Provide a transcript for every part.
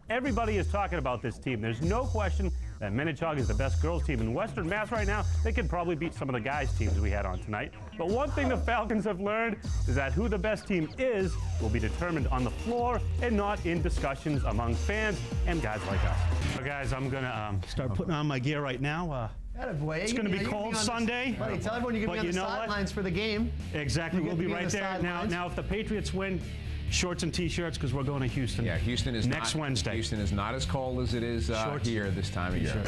Everybody is talking about this team. There's no question that Minnetonka is the best girls team in Western Mass right now. They could probably beat some of the guys' teams we had on tonight. But one thing the Falcons have learned is that who the best team is will be determined on the floor and not in discussions among fans and guys like us. So guys, I'm gonna start putting on my gear right now. It's going to be cold Sunday. Buddy, tell everyone you're going to be on the sidelines for the game. Exactly. We'll be right there. Now, if the Patriots win, shorts and T-shirts because we're going to Houston. Yeah, Houston is next Wednesday. Houston is not as cold as it is here this time of year.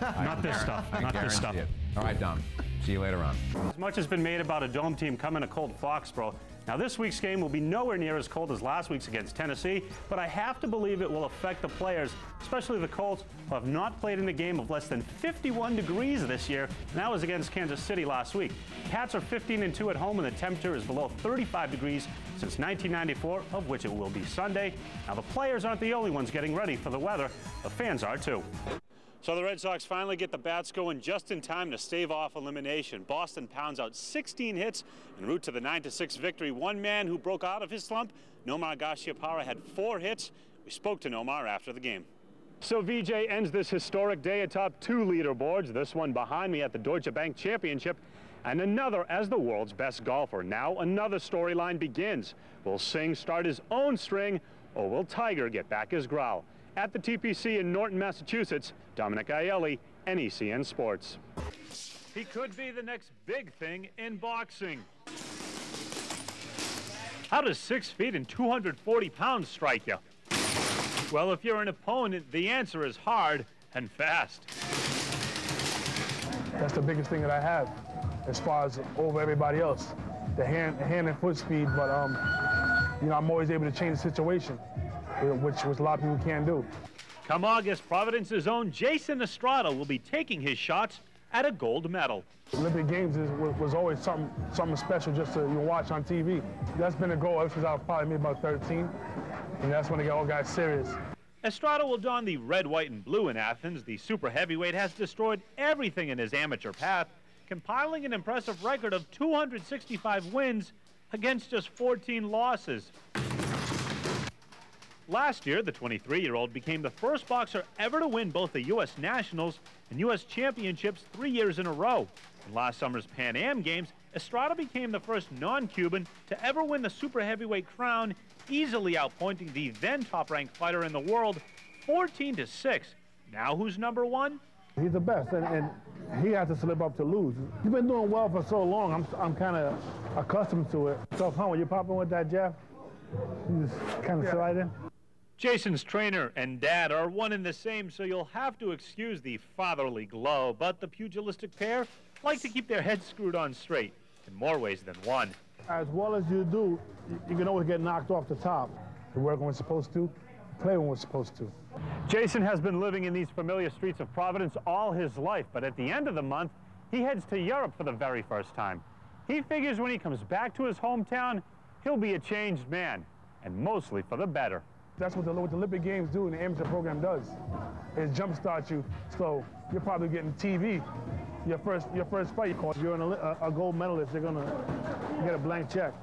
Not this stuff. Not this stuff. All right, Dom. See you later on. As much has been made about a dome team coming to cold Foxborough. Now, this week's game will be nowhere near as cold as last week's against Tennessee, but I have to believe it will affect the players, especially the Colts, who have not played in a game of less than 51 degrees this year, and that was against Kansas City last week. Pats are 15-2 at home, and the temperature is below 35 degrees since 1994, of which it will be Sunday. Now, the players aren't the only ones getting ready for the weather. The fans are, too. So the Red Sox finally get the bats going just in time to stave off elimination. Boston pounds out 16 hits en route to the 9-6 victory. One man who broke out of his slump, Nomar Garciaparra, had 4 hits. We spoke to Nomar after the game. So VJ ends this historic day atop 2 leaderboards, this one behind me at the Deutsche Bank Championship, and another as the world's best golfer. Now another storyline begins. Will Singh start his own string, or will Tiger get back his growl? At the TPC in Norton, Massachusetts, Dominic Aielli, NECN Sports. He could be the next big thing in boxing. How does 6 feet and 240 pounds strike you? Well, if you're an opponent, the answer is hard and fast. That's the biggest thing that I have as far as over everybody else. The hand and foot speed, but you know, I'm always able to change the situation, which a lot of people can't do. Come August, Providence's own Jason Estrada will be taking his shots at a gold medal. Olympic Games was always something special just to watch on TV. That's been a goal ever since I was probably maybe about 13, and that's when it all got serious. Estrada will don the red, white, and blue in Athens. The super heavyweight has destroyed everything in his amateur path, compiling an impressive record of 265 wins against just 14 losses. Last year, the 23-year-old became the first boxer ever to win both the U.S. Nationals and U.S. Championships 3 years in a row. In last summer's Pan Am Games, Estrada became the first non-Cuban to ever win the super heavyweight crown, easily outpointing the then top-ranked fighter in the world 14-6. Now who's number 1? He's the best, and he has to slip up to lose. He's been doing well for so long, I'm kind of accustomed to it. So, when you're popping with that jab, you just kind of slide in. Jason's trainer and dad are one and the same, so you'll have to excuse the fatherly glow, but the pugilistic pair like to keep their heads screwed on straight in more ways than one. As well as you do, you can always get knocked off the top. You work when it's supposed to, play when it's supposed to. Jason has been living in these familiar streets of Providence all his life, but at the end of the month, he heads to Europe for the very first time. He figures when he comes back to his hometown, he'll be a changed man, and mostly for the better. That's what the Olympic Games do and the amateur program does. It jumpstarts you, so you're probably getting TV. Your first fight, you're a gold medalist, you're gonna get a blank check.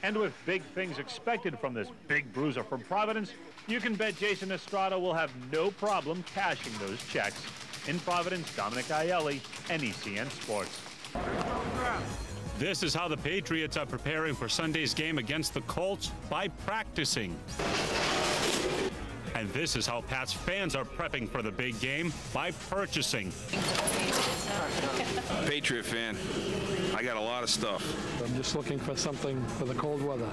And with big things expected from this big bruiser from Providence, you can bet Jason Estrada will have no problem cashing those checks. In Providence, Dominic Aielli, NECN Sports. This is how the Patriots are preparing for Sunday's game against the Colts by practicing. And this is how Pats fans are prepping for the big game by purchasing. Patriot fan. I got a lot of stuff. I'm just looking for something for the cold weather.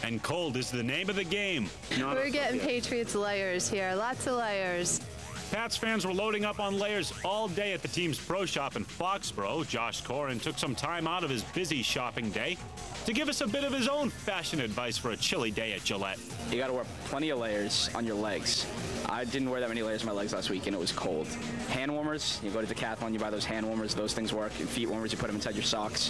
And cold is the name of the game. We're getting Patriots layers here, lots of layers. Pats fans were loading up on layers all day at the team's pro shop in Foxborough. Josh Corrin took some time out of his busy shopping day to give us a bit of his own fashion advice for a chilly day at Gillette. You got to wear plenty of layers on your legs. I didn't wear that many layers on my legs last week, and it was cold. Hand warmers, you go to Decathlon, you buy those hand warmers, those things work. And feet warmers, you put them inside your socks.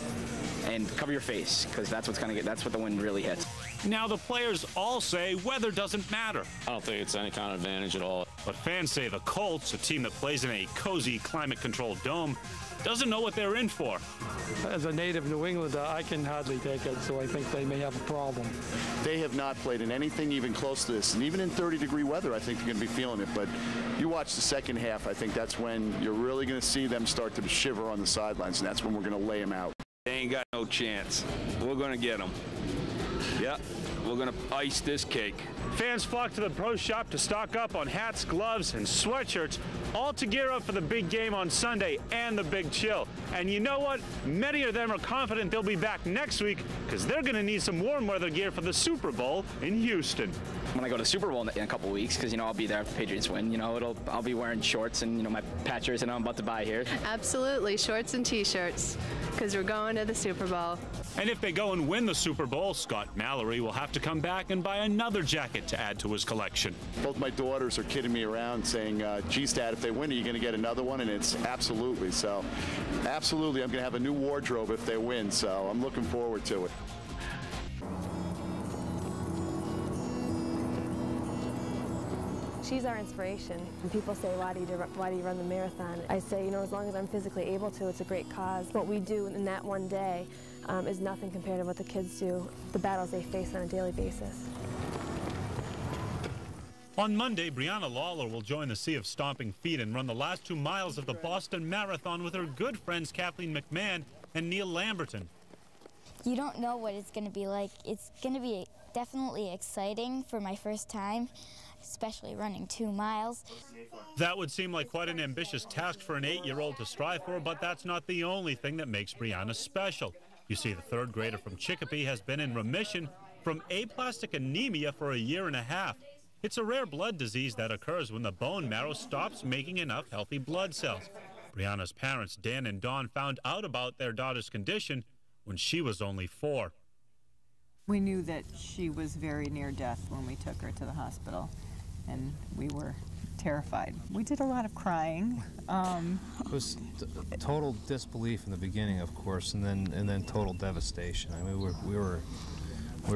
and cover your face, because that's what the wind really hits. Now the players all say weather doesn't matter. I don't think it's any kind of advantage at all. But fans say the Colts, a team that plays in a cozy, climate-controlled dome, doesn't know what they're in for. As a native New Englander, I can hardly take it, so I think they may have a problem. They have not played in anything even close to this, and even in 30-degree weather, I think they're going to be feeling it. But you watch the second half, I think that's when you're really going to see them start to shiver on the sidelines, and that's when we're going to lay them out. They ain't got no chance. We're going to get them. Yep, we're going to ice this cake. Fans flock to the pro shop to stock up on hats, gloves, and sweatshirts, all to gear up for the big game on Sunday and the big chill. And you know what? Many of them are confident they'll be back next week because they're going to need some warm weather gear for the Super Bowl in Houston. When I go to Super Bowl in a couple weeks, because I'll be there if the Patriots win. I'll be wearing shorts and my patch jersey I'm about to buy here. Absolutely, shorts and T-shirts, because we're going to the Super Bowl. And if they go and win the Super Bowl, Scott Mallory will have to come back and buy another jacket to add to his collection. Both my daughters are kidding me around saying, geez, Dad, if they win, are you going to get another one? And it's absolutely. So absolutely, I'm going to have a new wardrobe if they win. So I'm looking forward to it. She's our inspiration. When people say, why do you run the marathon? I say, as long as I'm physically able to, it's a great cause. What we do in that one day is nothing compared to what the kids do, the battles they face on a daily basis. On Monday, Brianna Lawler will join the sea of stomping feet and run the last 2 miles of the Boston Marathon with her good friends Kathleen McMahon and Neil Lamberton. You don't know what it's going to be like. It's going to be definitely exciting for my first time, especially running 2 miles. That would seem like quite an ambitious task for an 8-year-old to strive for, but that's not the only thing that makes Brianna special. You see, the third grader from Chicopee has been in remission from aplastic anemia for a year and a half. It's a rare blood disease that occurs when the bone marrow stops making enough healthy blood cells. Brianna's parents, Dan and Dawn, found out about their daughter's condition when she was only 4. We knew that she was very near death when we took her to the hospital, and we were terrified. We did a lot of crying. It was total disbelief in the beginning, of course, and then total devastation. I mean, we were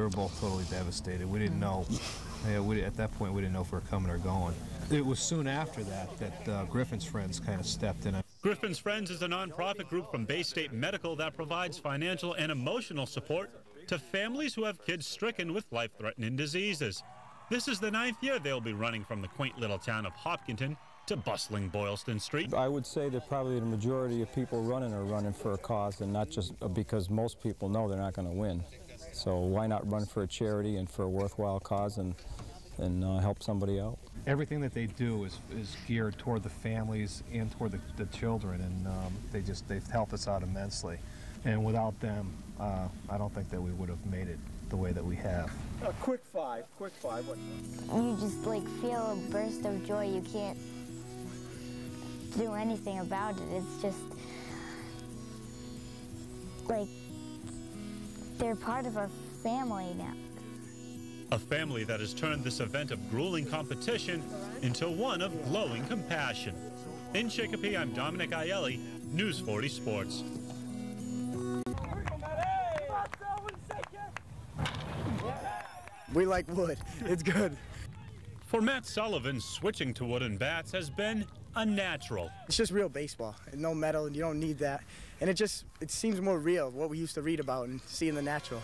both totally devastated. We didn't know. At that point, we didn't know if we were coming or going. It was soon after that Griffin's Friends kind of stepped in. Griffin's Friends is a nonprofit group from Bay State Medical that provides financial and emotional support to families who have kids stricken with life-threatening diseases. This is the 9th year they'll be running from the quaint little town of Hopkinton to bustling Boylston Street. I would say that probably the majority of people running are running for a cause, and not just because most people know they're not going to win. So why not run for a charity and for a worthwhile cause and help somebody out? Everything that they do is geared toward the families and toward the children, and they've helped us out immensely. And without them, I don't think that we would have made it the way that we have. Quick five. You just feel a burst of joy. You can't do anything about it. It's just they're part of our family now. A family that has turned this event of grueling competition into one of glowing compassion. In Chicopee, I'm Dominic Aielli, News 40 Sports. We like wood. It's good. For Matt Sullivan, switching to wooden bats has been a natural. It's just real baseball. No metal, and you don't need that. And it seems more real, what we used to read about and see in the natural.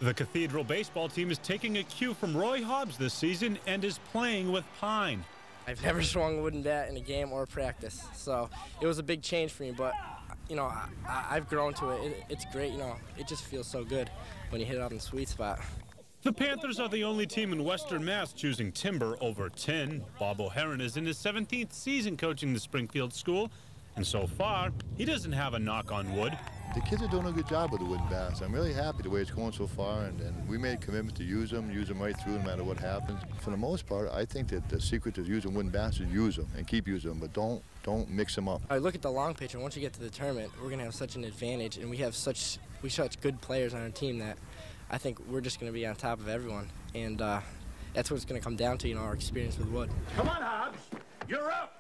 The Cathedral baseball team is taking a cue from Roy Hobbs this season and is playing with pine. I've never swung a wooden bat in a game or practice, so it was a big change for me, but I've grown to it. It's great, it just feels so good when you hit it on the sweet spot. The Panthers are the only team in Western Mass choosing timber over tin. Bob O'Heron is in his 17th season coaching the Springfield school, and so far, he doesn't have a knock on wood. The kids are doing a good job with the wooden bats. I'm really happy the way it's going so far, and we made a commitment to use them right through no matter what happens. For the most part, I think that the secret to using wooden bats is use them and keep using them, but don't mix them up. I look at the long picture. Once you get to the tournament, we're going to have such an advantage, and we have such good players on our team that I think we're just going to be on top of everyone, and that's what it's going to come down to, our experience with wood. Come on, Hobbs, you're up.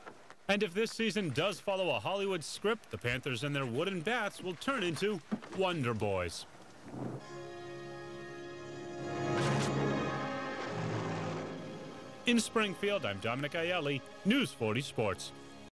And if this season does follow a Hollywood script, the Panthers and their wooden bats will turn into Wonder Boys. In Springfield, I'm Dominic Aielli, News 40 Sports.